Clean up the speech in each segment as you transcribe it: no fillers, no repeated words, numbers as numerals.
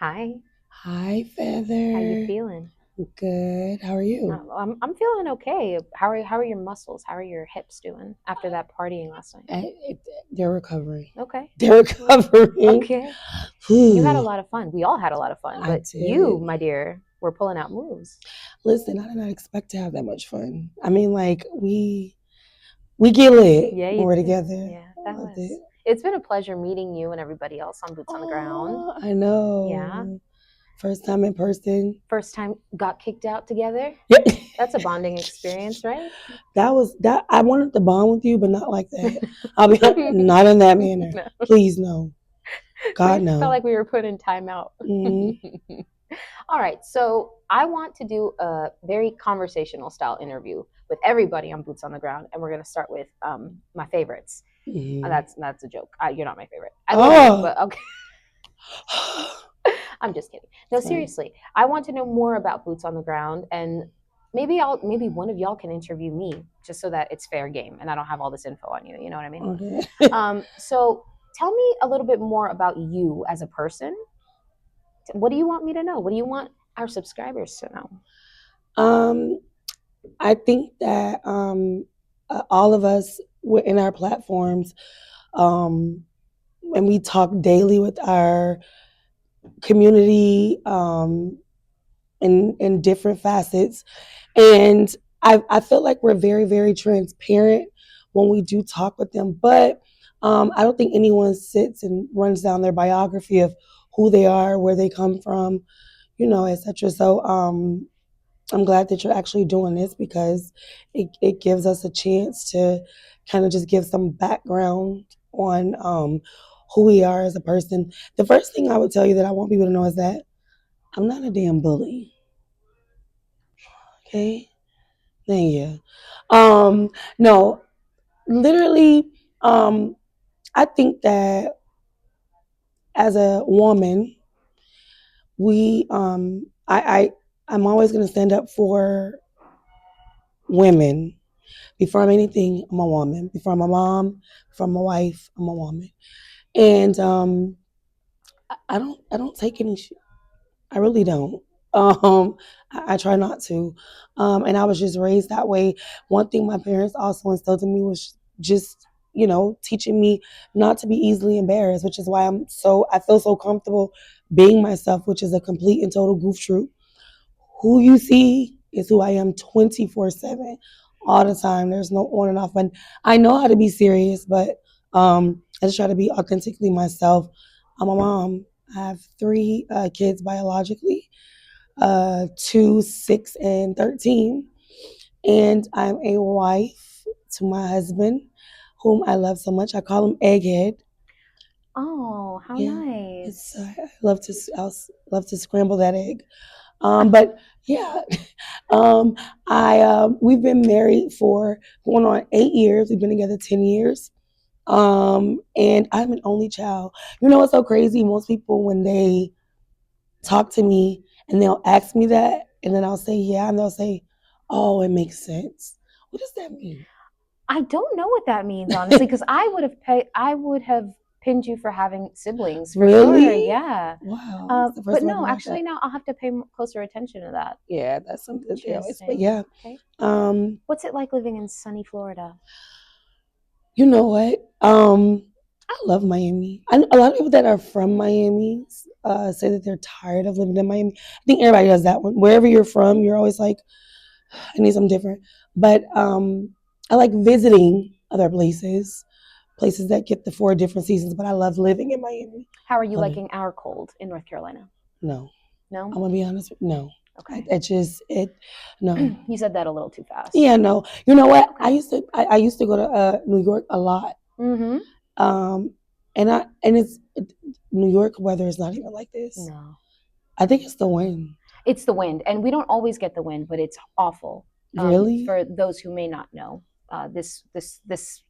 Hi, Hi, how you Feather. feeling? Good. How are you? I'm feeling okay. How are your muscles? How are your hips doing after that partying last night? I, it, they're recovering. Okay. They're Mm, recovering. okay. You had a Whew, lot of fun. We all had a lot of fun, I but you, did. my dear, were pulling out moves. Listen, I did not expect to have that much fun. I mean, like we get lit Yeah, when you we're did. together. Yeah, I that loved it. was. It's been a pleasure meeting you and everybody else on Boots on the Ground. Oh, I Yeah. know. First time in person. First time got kicked out together. Yep. That's a bonding experience, right? That was that. I wanted to bond with you, but not like that. I'll be not in that manner. No. Please, no. We God, felt no. like we were put in timeout. Mm, All right, so I want to do a very conversational style interview with everybody on Boots on the Ground, and we're going to start with my favorites. mm. That's a joke. You're not my favorite. I love you, Oh. but okay. I'm just kidding. No, It's fine. seriously, I want to know more about Boots on the Ground, and maybe one of y'all can interview me just so that it's fair game, and I don't have all this info on you. You know what I mean? Okay. So tell me a little bit more about you as a person. What do you want me to know? What do you want our subscribers to know? um, I think that all of us in our platforms, um, and we talk daily with our community in different facets, and I feel like we're very very transparent when we do talk with them, but I don't think anyone sits and runs down their biography of who they are, where they come from, etc. So I'm glad that you're actually doing this because it gives us a chance to kind of just give some background on who we are as a person. The first thing I would tell you that I want people to know is that I'm not a damn bully. Okay? Thank you. No, literally, I think that as a woman, I'm always gonna stand up for women. Before I'm anything, I'm a woman. Before I'm a mom, before I'm a wife, I'm a woman. And I don't take any shit. I really don't. I try not to. And I was just raised that way. One thing my parents also instilled in me was just, teaching me not to be easily embarrassed, which is why I feel so comfortable being myself, which is a complete and total goof troop. Who you see is who I am 24/7, all the time. There's no on and off. And I know how to be serious, but I just try to be authentically myself. I'm a mom. I have three kids biologically, 2, 6, and 13. And I'm a wife to my husband, whom I love so much. I call him Egghead. Oh, how Yeah, it's nice. I love to scramble that egg. But yeah, um, I we've been married for going on 8 years. We've been together 10 years. And I'm an only child. You know what's so crazy? Most people when they talk to me and they'll ask me that, and then I'll say yeah, and they'll say, "Oh, it makes sense." What does that mean? I don't know what that means, honestly, because I would have pinned you for having siblings for sure. Really? Yeah. Wow, that's the first But time I've no, ever heard actually, that. no, I'll have to pay closer attention to that. Yeah, that's something that they always. But Interesting. yeah, Okay. um, What's it like living in sunny Florida? you know what? I love Miami. A lot of people that are from Miami say that they're tired of living in Miami. I think everybody does that one. Wherever you're from, you're always like, I need something different. But I like visiting other places, places that get the 4 different seasons. But I love living in Miami. How are you Love it. liking our cold in North Carolina? No, No? I'm gonna be honest. No, Okay. I just it. No. You said that a little too fast. Yeah, no. You know what? I Okay. used to. I used to go to New York a lot. Mm-hmm. Um, and New York weather is not even like this. No. I think it's the wind. It's the wind, and we don't always get the wind, but it's awful. Really? For those who may not know, this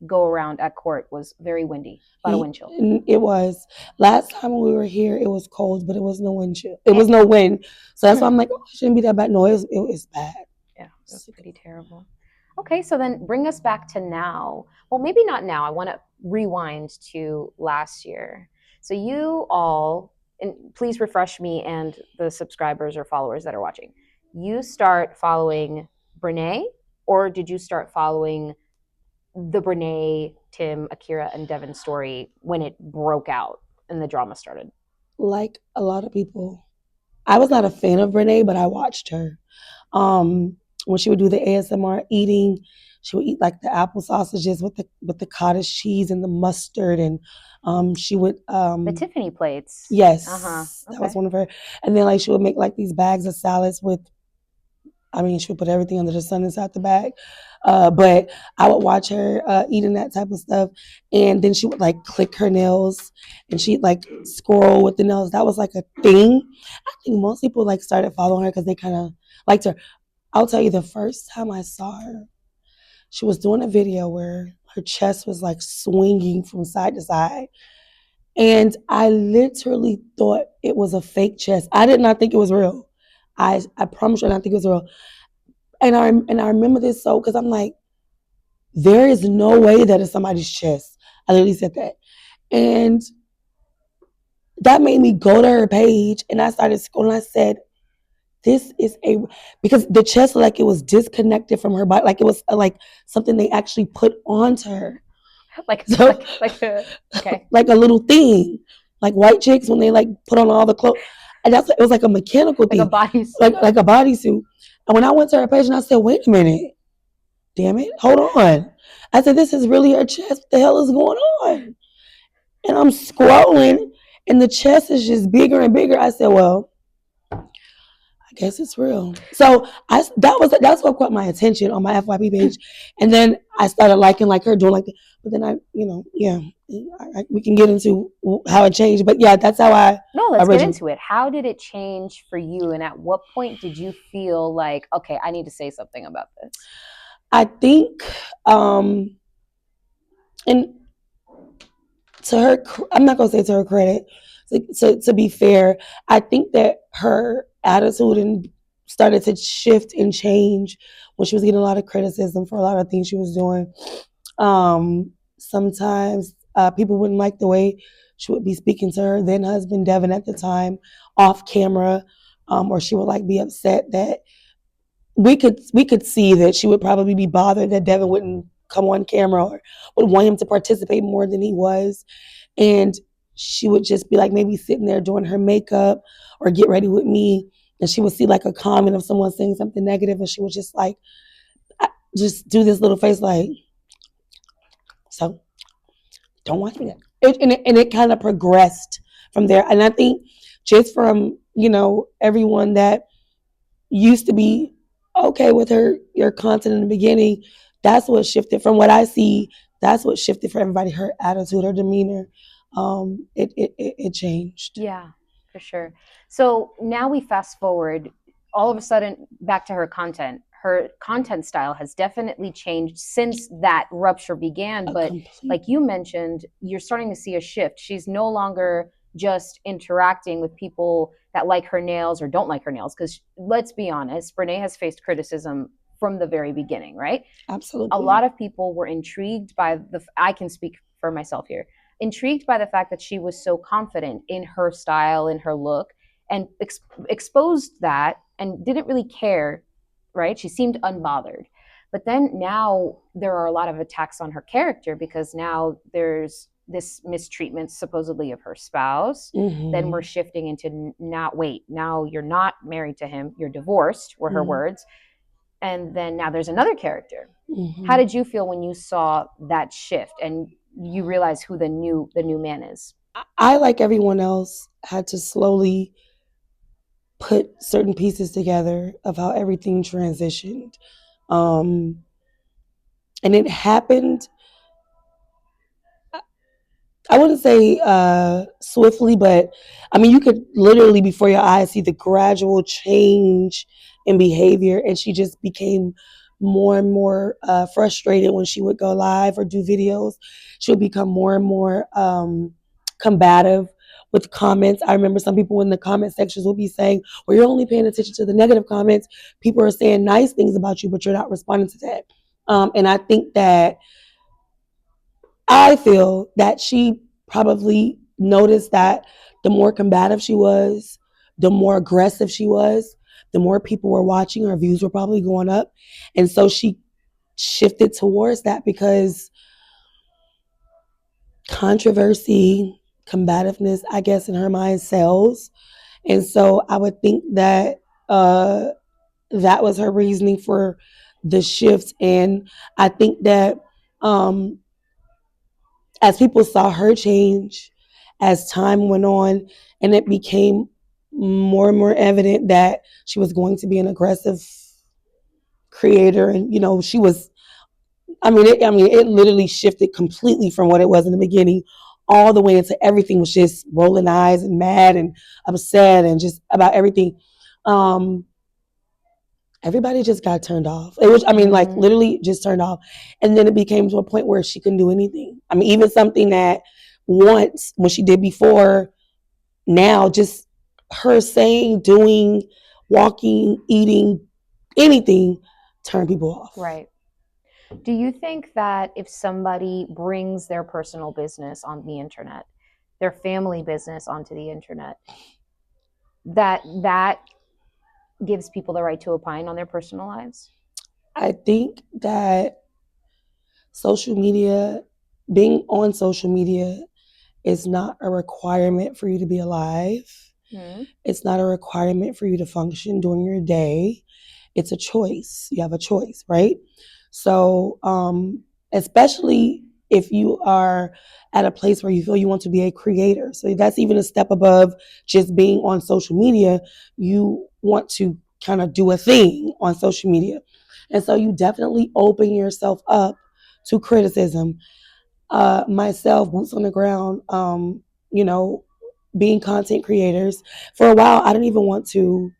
go around at court was very windy, about a wind chill. It was. Last time when we were here, it was cold, but it was no wind chill. It And, was no wind. So that's why I'm like, oh, it shouldn't be that bad. No, it was bad. yeah, it was pretty terrible. Okay, so then bring us back to now. Well, maybe not now. I want to rewind to last year. So you all and please refresh me and the subscribers or followers that are watching. You start following Brene, or did you start following the Brene, Tim, Akira, and Devin story when it broke out and the drama started? Like a lot of people, I was not a fan of Brene, but I watched her. When she would do the ASMR eating, she would eat like the apple sausages with the cottage cheese and the mustard, and she would The Tiffany plates. Uh huh. yes, that was Okay. one of her. And then like she would make like these bags of salads with, I mean, she would put everything under the sun inside the bag. But I would watch her eating that type of stuff, and then she would like click her nails, and she'd like scroll with the nails. That was like a thing. I think most people like started following her because they kind of liked her. I'll tell you, the first time I saw her, she was doing a video where her chest was like swinging from side to side. And I literally thought it was a fake chest. I did not think it was real. I promise you, I did not think it was real. And I remember this so because I'm like, there is no way that is somebody's chest. I literally said that. And that made me go to her page and I started scrolling. I said, this is a, because the chest like it was disconnected from her body, like it was like something they actually put onto her. Like, So okay. like a little thing, like white chicks when they like put on all the clothes. And that's, it was like a mechanical Like a thing, bodysuit. like a bodysuit. And when I went to her page and I said, wait a minute, damn it, hold on. I said, this is really her chest. What the hell is going on? And I'm scrolling and the chest is just bigger and bigger. I said, well, I guess it's real. So that's what caught my attention on my FYP page, and then I started liking like her doing like, but then yeah, we can get into how it changed, but yeah, that's how I No, let's get originally. into it. How did it change for you? And at what point did you feel like, okay, I need to say something about this? I think, and to her, I'm not gonna say to her credit. To be fair, I think that her attitude and started to shift and change when she was getting a lot of criticism for a lot of things she was doing. Sometimes people wouldn't like the way she would be speaking to her then husband Devin at the time off camera, or she would like be upset that we could see that she would probably be bothered that Devin wouldn't come on camera or would want him to participate more than he was. And she would just be like maybe sitting there doing her makeup or get ready with me. And she would see like a comment of someone saying something negative and she would just like, just do this little face like, so don't watch me. And it kind of progressed from there. And I think just from, everyone that used to be okay with your content in the beginning, that's what shifted from what I see. That's what shifted for everybody. Her attitude, her demeanor, it changed. Yeah, for sure. So now we fast forward, all of a sudden back to her content. Her content style has definitely changed since that rupture began. A But complete. like you mentioned, you're starting to see a shift. She's no longer just interacting with people that like her nails or don't like her nails. Because let's be honest, Brene has faced criticism from the very beginning, right? A Absolutely. lot of people were intrigued by I can speak for myself here, intrigued by the fact that she was so confident in her style, in her look, and exposed that and didn't really care, right? She seemed unbothered. But then now there are a lot of attacks on her character because now there's this mistreatment supposedly of her spouse. Then we're Hmm. shifting into not wait, now you're not married to him, you're divorced, were her Hmm. words. And then now there's another character. How Hmm. did you feel when you saw that shift and you realize who the new man is? I, like everyone else, had to slowly put certain pieces together of how everything transitioned. Um, and it happened, I wouldn't say swiftly, but I mean, you could literally before your eyes see the gradual change in behavior. And she just became more and more frustrated when she would go live or do videos. She would become more and more combative with comments. I remember some people in the comment sections would be saying, well, you're only paying attention to the negative comments. People are saying nice things about you, but you're not responding to that. And I think that I feel that she probably noticed that the more combative she was, the more aggressive she was, the more people were watching, her views were probably going up. And so she shifted towards that because controversy, combativeness, I guess, in her mind sells. And so I would think that that was her reasoning for the shift. And I think that um, as people saw her change, as time went on, and it became more and more evident that she was going to be an aggressive creator, and she was. I mean, it literally shifted completely from what it was in the beginning, all the way into everything was just rolling eyes and mad and upset and just about everything. Um, Everybody just got turned off. It was, I mean, like literally just turned off. And then it became to a point where she couldn't do anything. I mean, even something that once when she did before, now just her saying, doing, walking, eating, anything turn people off. Right. Do you think that if somebody brings their personal business on the internet, their family business onto the internet, that gives people the right to opine on their personal lives? I think that social media, being on social media, is not a requirement for you to be alive. Mm-hmm. It's not a requirement for you to function during your day. It's a choice. You have a choice, right? So, especially if you are at a place where you feel you want to be a creator. So that's even a step above just being on social media. You want to kind of do a thing on social media. And so you definitely open yourself up to criticism. Myself, boots on the ground, you know, being content creators. For a while, I didn't even want to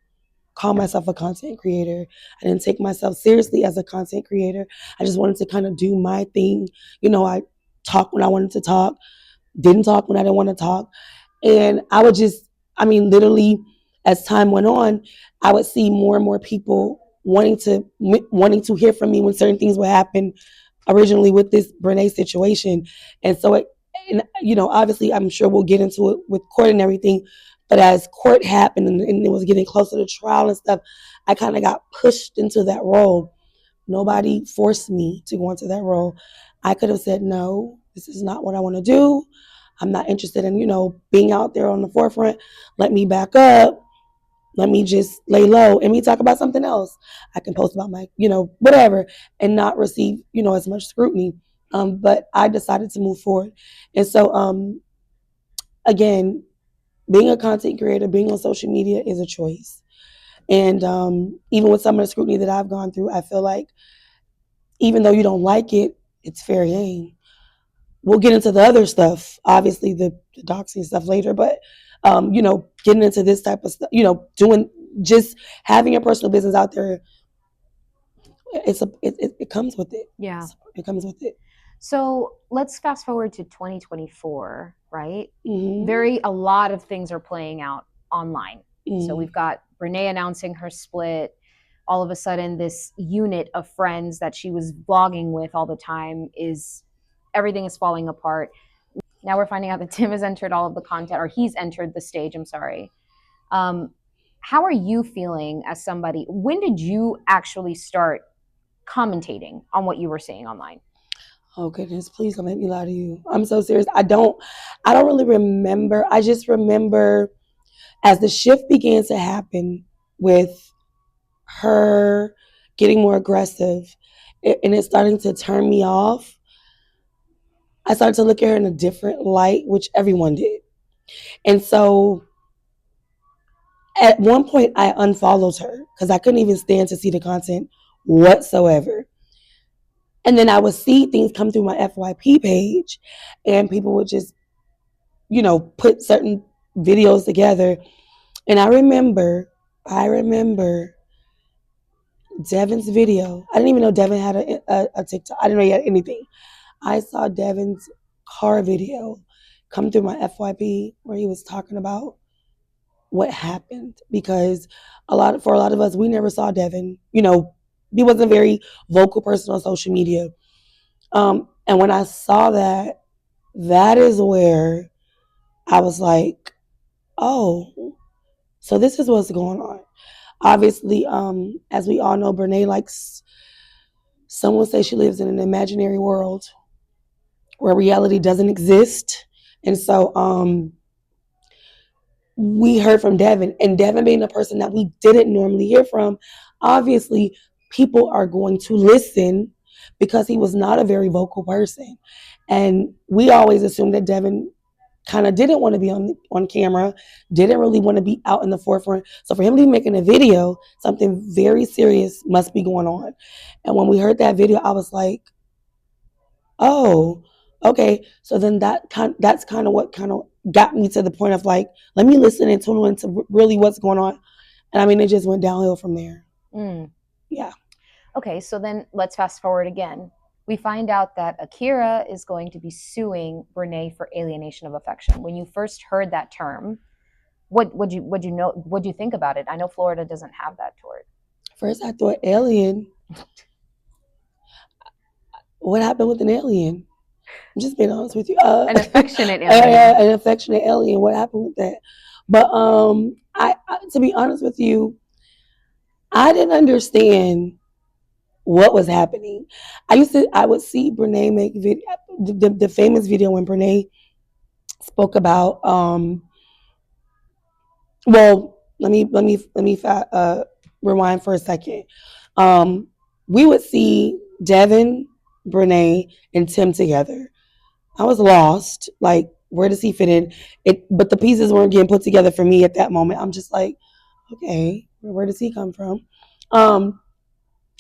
call myself a content creator. I didn't take myself seriously as a content creator. I just wanted to kind of do my thing. I talked when I wanted to talk, didn't talk when I didn't want to talk. And I would just, I mean, literally, as time went on, I would see more and more people wanting to hear from me when certain things would happen originally with this Brene situation. And so obviously I'm sure we'll get into it with court and everything. But as court happened and it was getting closer to trial and stuff, I kind of got pushed into that role. Nobody forced me to go into that role. I could have said, no, this is not what I want to do. I'm not interested in, being out there on the forefront. Let me back up. Let me just lay low and me talk about something else. I can post about my, whatever, and not receive, as much scrutiny. But I decided to move forward. And so, again, being a content creator, being on social media is a choice. And even with some of the scrutiny that I've gone through, I feel like even though you don't like it, it's fair game. We'll get into the other stuff, obviously the doxing stuff later, but getting into this type of stuff, doing just having a personal business out there, it comes with it. Yeah. It comes with it. So let's fast forward to 2024, right? Mm-hmm. A lot of things are playing out online. Mm-hmm. So we've got Brene announcing her split. All of a sudden, this unit of friends that she was blogging with all the time everything is falling apart. Now we're finding out that Tim has entered all of the content, or he's entered the stage. I'm sorry. How are you feeling as somebody? When did you actually start commentating on what you were seeing online? Oh goodness, please don't make me lie to you. I'm so serious. I don't really remember. I just remember as the shift began to happen with her getting more aggressive and it starting to turn me off. I started to look at her in a different light, which everyone did. And so at one point I unfollowed her because I couldn't even stand to see the content whatsoever. And then I would see things come through my FYP page and people would just, put certain videos together. And I remember Devin's video. I didn't even know Devin had a TikTok. I didn't know he had anything. I saw Devin's car video come through my FYP where he was talking about what happened because for a lot of us, we never saw Devin. He wasn't a very vocal person on social media. And when I saw that, that is where I was like, oh, so this is what's going on. Obviously, as we all know, Brene likes, someone say she lives in an imaginary world where reality doesn't exist. And so we heard from Devin, and Devin being a person that we didn't normally hear from, obviously people are going to listen because he was not a very vocal person. And we always assumed that Devin kind of didn't want to be on camera, didn't really want to be out in the forefront. So for him to be making a video, something very serious must be going on. And when we heard that video, I was like, oh, okay. So then that's kind of what kind of got me to the point of like, let me listen and tune into really what's going on. And I mean, it just went downhill from there. Yeah. Okay, so then let's fast forward again. We find out that Akira is going to be suing Brene for alienation of affection. When you first heard that term, what would you think about it? I know Florida doesn't have that tort. First, I thought alien. What happened with an alien? I'm just being honest with you. An affectionate alien. An affectionate alien. What happened with that? But I to be honest with you, I didn't understand what was happening. I would see Brene make video, the famous video when Brene spoke about well, let me rewind for a second. We would see Devin, Brene, and Tim together. I was lost. Like, where does he fit in? But the pieces weren't getting put together for me at that moment. I'm just like, okay, where does he come from?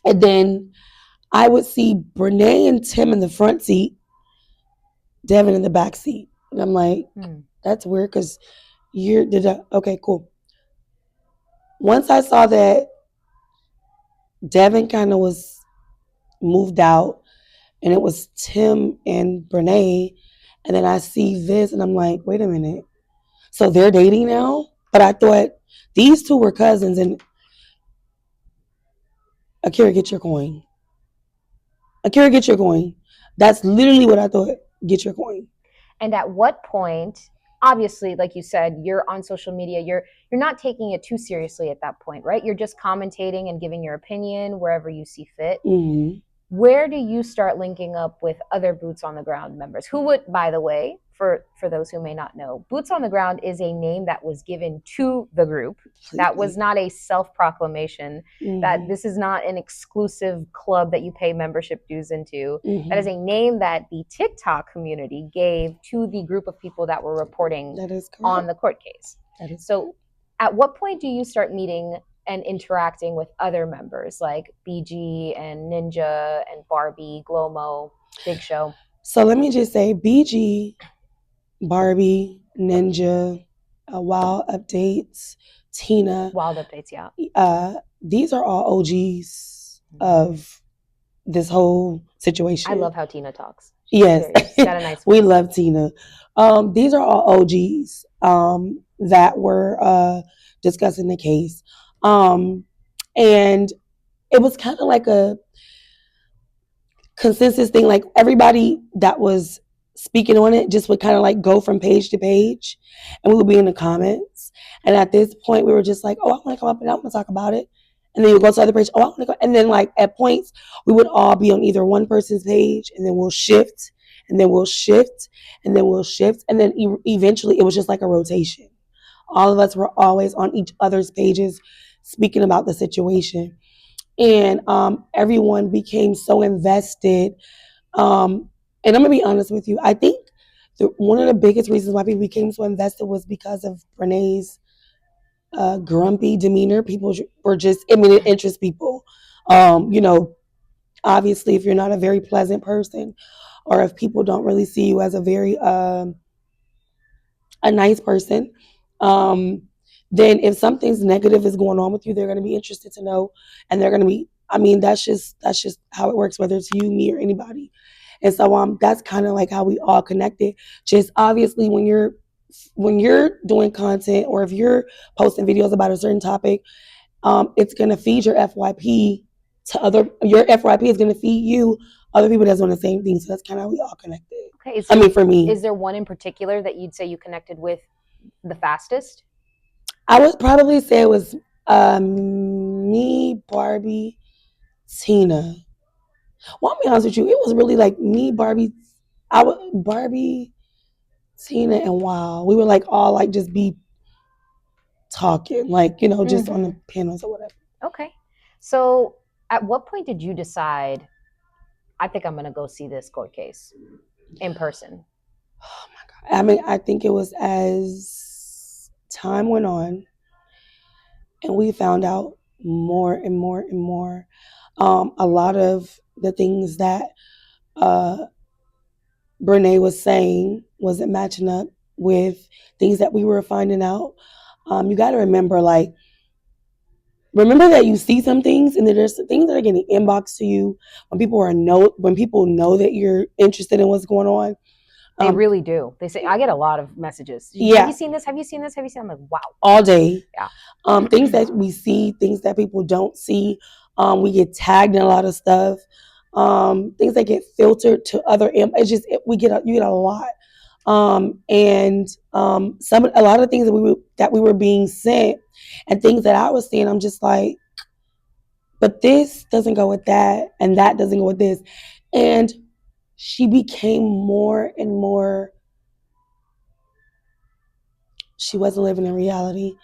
And then I would see Brene and Tim in the front seat, Devin in the back seat, and I'm like, that's weird because okay, cool. Once I saw that Devin kind of was moved out, and it was Tim and Brene, and then I see this, and I'm like, wait a minute. So they're dating now? But I thought these two were cousins, and Akira, get your coin. Akira, get your coin. That's literally what I thought. Get your coin. And at what point, obviously, like you said, you're on social media, you're not taking it too seriously at that point, right? You're just commentating and giving your opinion wherever you see fit. Mm-hmm. Where do you start linking up with other Boots on the Ground members? Who would, by the way, for those who may not know, Boots on the Ground is a name that was given to the group. That was not a self-proclamation. That this is not an exclusive club that you pay membership dues into. That is a name that the TikTok community gave to the group of people that were reporting on the court case. So at what point do you start meeting and interacting with other members like BG and Ninja and Barbie, Glomo, Big Show? So let me just say, BG, Barbie, Ninja, Wild Updates, Tina. Wild Updates, yeah. These are all OGs of this whole situation. I love how Tina talks. Yes. She's got a nice voice. We love Tina. These are all OGs that were discussing the case. And it was kind of like a consensus thing. Like everybody that was speaking on it just would kind of like go from page to page, and we would be in the comments. And at this point, we were just like, oh, I want to come up and I want to talk about it. And then you go to the other page. Oh, I want to go. And then like at points, we would all be on either one person's page, and then we'll shift, and then we'll shift, and then we'll shift, and then eventually it was just like a rotation. All of us were always on each other's pages speaking about the situation. And everyone became so invested. And I'm going to be honest with you. I think one of the biggest reasons why people became so invested was because of Brene's grumpy demeanor. People were just imminent interest people. Obviously, if you're not a very pleasant person, or if people don't really see you as a very a nice person, then if something's negative is going on with you, they're going to be interested to know, and they're going to be. I mean, that's just how it works, whether it's you, me, or anybody. And so that's kind of like how we all connected. Just obviously, when you're doing content, or if you're posting videos about a certain topic, it's going to feed your FYP to other. Your FYP is going to feed you other people that's doing the same thing. So that's kind of how we all connected. Okay. For me, is there one in particular that you'd say you connected with the fastest? I would probably say it was me, Barbie, Tina. Well, I'll be honest with you, it was really like me, Barbie, Barbie, Tina, and Wow. We were like all like just be talking, like, just on the panels or whatever. Okay. So at what point did you decide, I think I'm going to go see this court case in person? Oh my God. I mean, I think it was as time went on and we found out more and more and more. A lot of the things that uh, Brene was saying wasn't matching up with things that we were finding out. You got to remember that you see some things, and there's things that are getting inboxed to you when people know that you're interested in what's going on. They really do. They say, I get a lot of messages. Have Yeah, you seen this? Have you seen this? Have you seen? I'm like, wow. all day. Yeah. Things that we see, things that people don't see. We get tagged in a lot of stuff. Things that get filtered to other. It's just you get a lot. And a lot of things that we were being sent, and things that I was seeing. I'm just like, but this doesn't go with that, and that doesn't go with this. And she became more and more. She wasn't living in reality.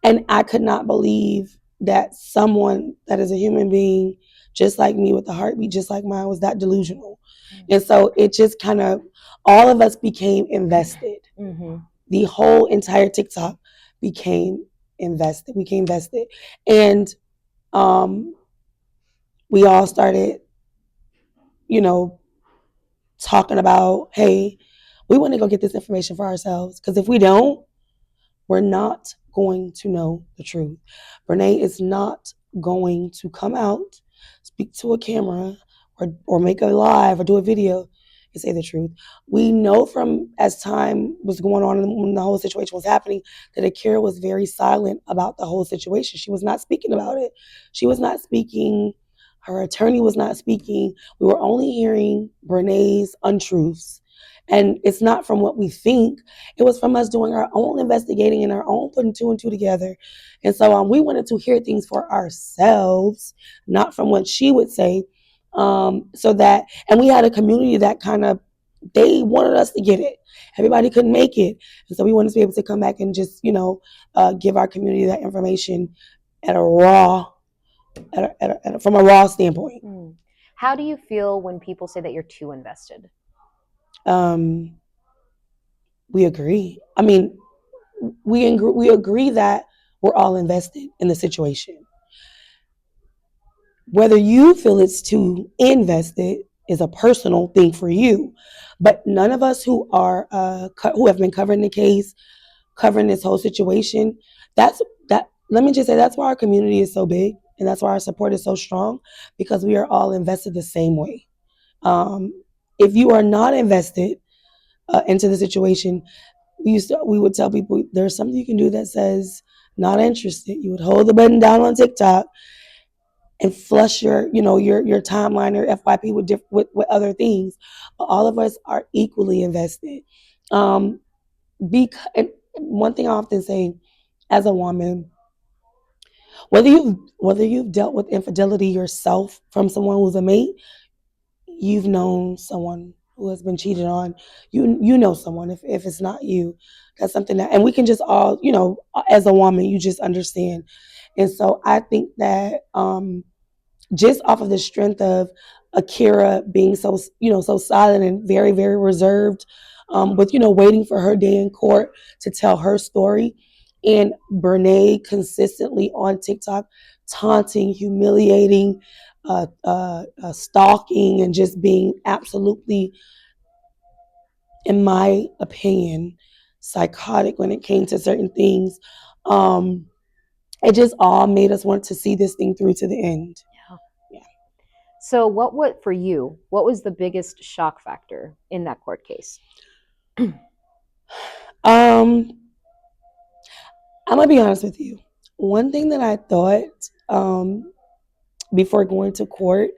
And I could not believe that someone that is a human being, just like me with a heartbeat, just like mine, was that delusional. And so it just kind of, all of us became invested. Mm-hmm. The whole entire TikTok became invested. We became invested. And we all started, talking about, hey, we want to go get this information for ourselves. Because if we don't, we're not going to know the truth. Brene is not going to come out, speak to a camera, or make a live or do a video and say the truth. We know from as time was going on and when the whole situation was happening that Akira was very silent about the whole situation. She was not speaking about it. She was not speaking. Her attorney was not speaking. We were only hearing Brene's untruths. And it's not from what we think. It was from us doing our own investigating and our own putting two and two together. And so we wanted to hear things for ourselves, not from what she would say. And we had a community that they wanted us to get it. Everybody couldn't make it. And so we wanted to be able to come back and just, give our community that information at a raw, from a raw standpoint. How do you feel when people say that you're too invested? We agree. I mean, we agree that we're all invested in the situation. Whether you feel it's too invested is a personal thing for you, but none of us who have been covering the case, covering this whole situation, that. Let me just say that's why our community is so big, and that's why our support is so strong, because we are all invested the same way. If you are not invested into the situation, we would tell people there's something you can do that says not interested. You would hold the button down on TikTok and flush your timeline or FYP with other things. But all of us are equally invested. And one thing I often say as a woman, whether you've dealt with infidelity yourself from someone who's a mate, you've known someone who has been cheated on, you know someone. If it's not you, that's something that, and we can just all, as a woman, you just understand. And so I think that just off of the strength of Akira being so silent and very, very reserved, with waiting for her day in court to tell her story, and Brene consistently on TikTok taunting, humiliating, stalking, and just being absolutely, in my opinion, psychotic when it came to certain things. It just all made us want to see this thing through to the end. Yeah. So what was the biggest shock factor in that court case? I'm gonna be honest with you. One thing that I thought before going to court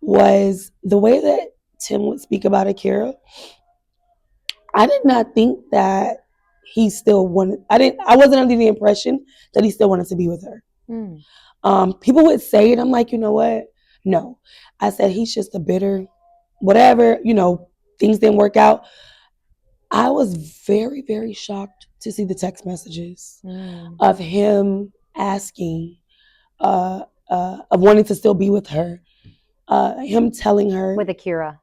was the way that Tim would speak about Akira. I did not think that he still wanted. I wasn't under the impression that he still wanted to be with her. Mm. People would say it. I'm like, you know what? No. I said he's just a bitter, whatever. Things didn't work out. I was very, very shocked to see the text messages of him asking, of wanting to still be with her. Him telling her With Akira.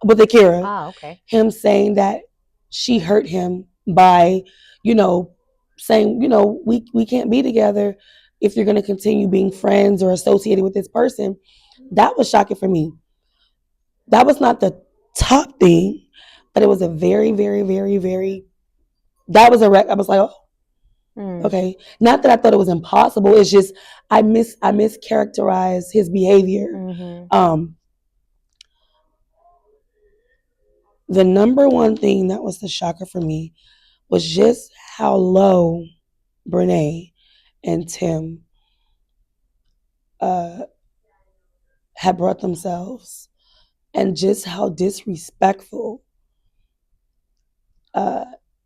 Okay. him saying that she hurt him by, saying, we can't be together if you're going to continue being friends or associated with this person. That was shocking for me. That was not the top thing, but it was a very, very, very, very, that was a wreck. I was like, oh, okay. Not that I thought it was impossible. It's just, I mischaracterized his behavior. The number one thing that was the shocker for me was just how low Brene and Tim had brought themselves, and just how disrespectful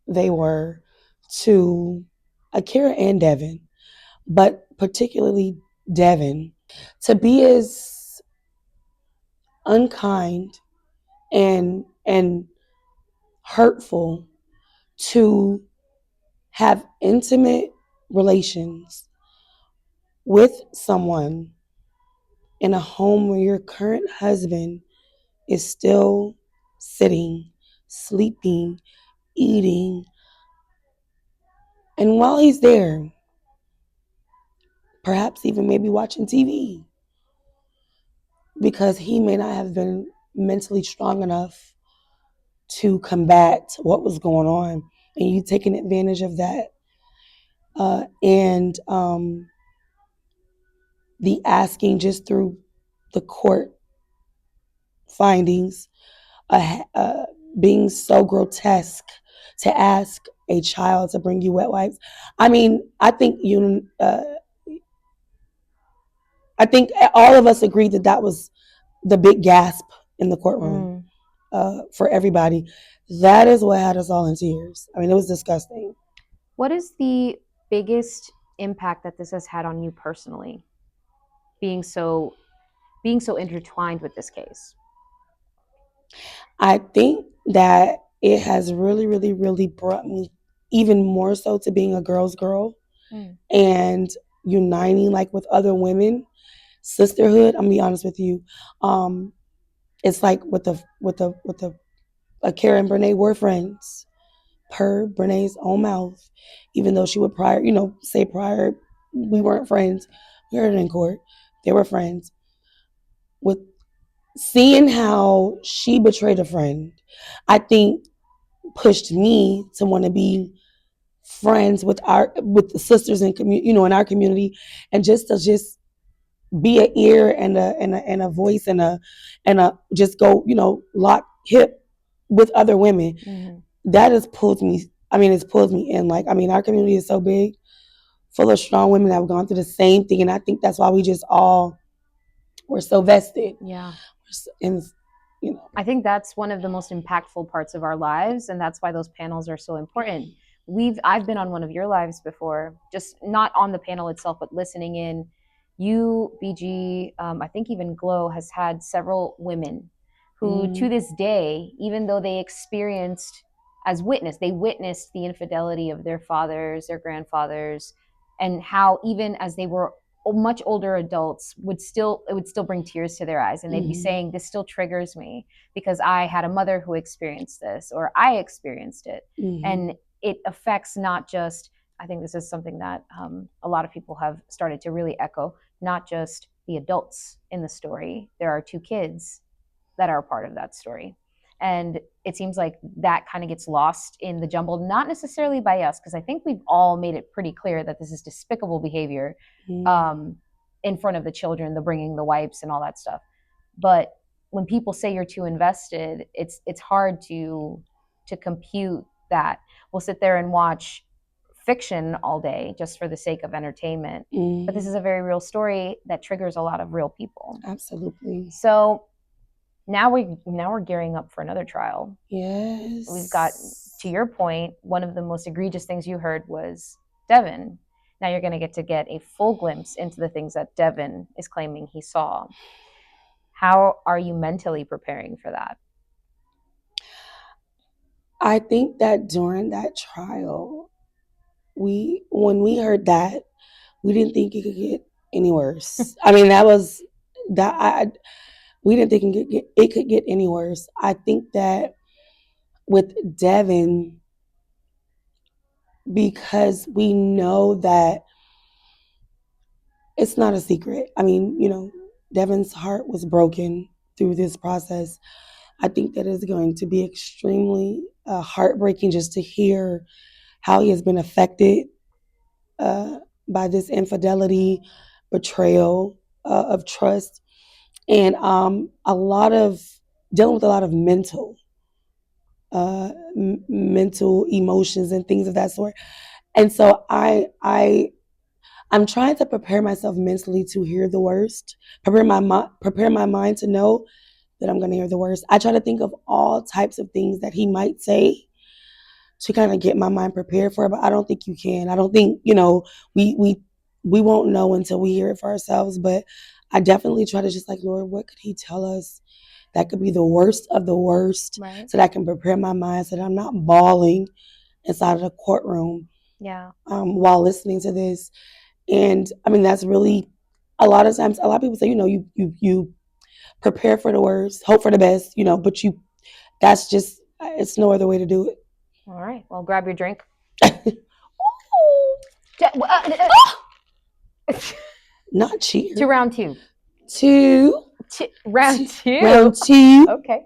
they were to Akira and Devin, but particularly Devin, to be as unkind and hurtful to have intimate relations with someone in a home where your current husband is still sitting, sleeping, eating, and while he's there, perhaps even maybe watching TV, because he may not have been mentally strong enough to combat what was going on, and you taking advantage of that. And the asking just through the court findings, being so grotesque to ask a child to bring you wet wipes. I mean, I think all of us agreed that that was the big gasp in the courtroom for everybody. That is what had us all in tears. I mean, it was disgusting. What is the biggest impact that this has had on you personally, being so intertwined with this case? I think that it has really, really, really brought me even more so to being a girl's girl and uniting like with other women, sisterhood. I'm gonna be honest with you. It's like with the Kara and Brene were friends per Brene's own mouth, even though she would say prior we weren't friends. We heard it in court. They were friends. With seeing how she betrayed a friend, I think pushed me to want to be friends with the sisters in in our community, and just to be an ear and a voice and a just go lock hip with other women. That has pulled me. I mean, it's pulled me in. Like, I mean, our community is so big, full of strong women that have gone through the same thing, and I think that's why we just all were so vested. Yeah. And I think that's one of the most impactful parts of our lives, and that's why those panels are so important. I've been on one of your lives before, just not on the panel itself, but listening in. You, BG, I think even Glow has had several women who, to this day, even though they witnessed the infidelity of their fathers, their grandfathers, and how even as they were much older adults it would still bring tears to their eyes, and they'd be saying, this still triggers me because I had a mother who experienced this, or I experienced it. And it affects not just, I think this is something that a lot of people have started to really echo, not just the adults in the story. There are two kids that are a part of that story. And it seems like that kind of gets lost in the jumble, not necessarily by us, because I think we've all made it pretty clear that this is despicable behavior in front of the children, the bringing the wipes and all that stuff. But when people say you're too invested, it's hard to compute that. We'll sit there and watch fiction all day just for the sake of entertainment. But this is a very real story that triggers a lot of real people. Absolutely. So now we're gearing up for another trial. Yes. We've got to your point, one of the most egregious things you heard was Devin. Now you're going to get a full glimpse into the things that Devin is claiming he saw. How are you mentally preparing for that? I think that during that trial, when we heard that, we didn't think it could get any worse. I mean, that was that I we didn't think it could get any worse. I think that with Devin, because we know that it's not a secret. I mean, Devin's heart was broken through this process. I think that is going to be extremely heartbreaking just to hear how he has been affected uh, by this infidelity, betrayal of trust, and a lot of dealing with a lot of mental emotions and things of that sort. And so I'm trying to prepare myself mentally to hear the worst, prepare my mind to know that I'm going to hear the worst. I try to think of all types of things that he might say to kind of get my mind prepared for it, but I don't think you can. I don't think, we we we won't know until we hear it for ourselves, but I definitely try to just like, Lord, what could he tell us that could be the worst of the worst, Right. so that I can prepare my mind so that I'm not bawling inside of the courtroom Yeah. while listening to this. And I mean, that's really a lot of times, a lot of people say, you prepare for the worst, hope for the best, but that's just, it's no other way to do it. All right. Well, grab your drink. Not cheer. To round two. Two. Round two. Round two. Okay.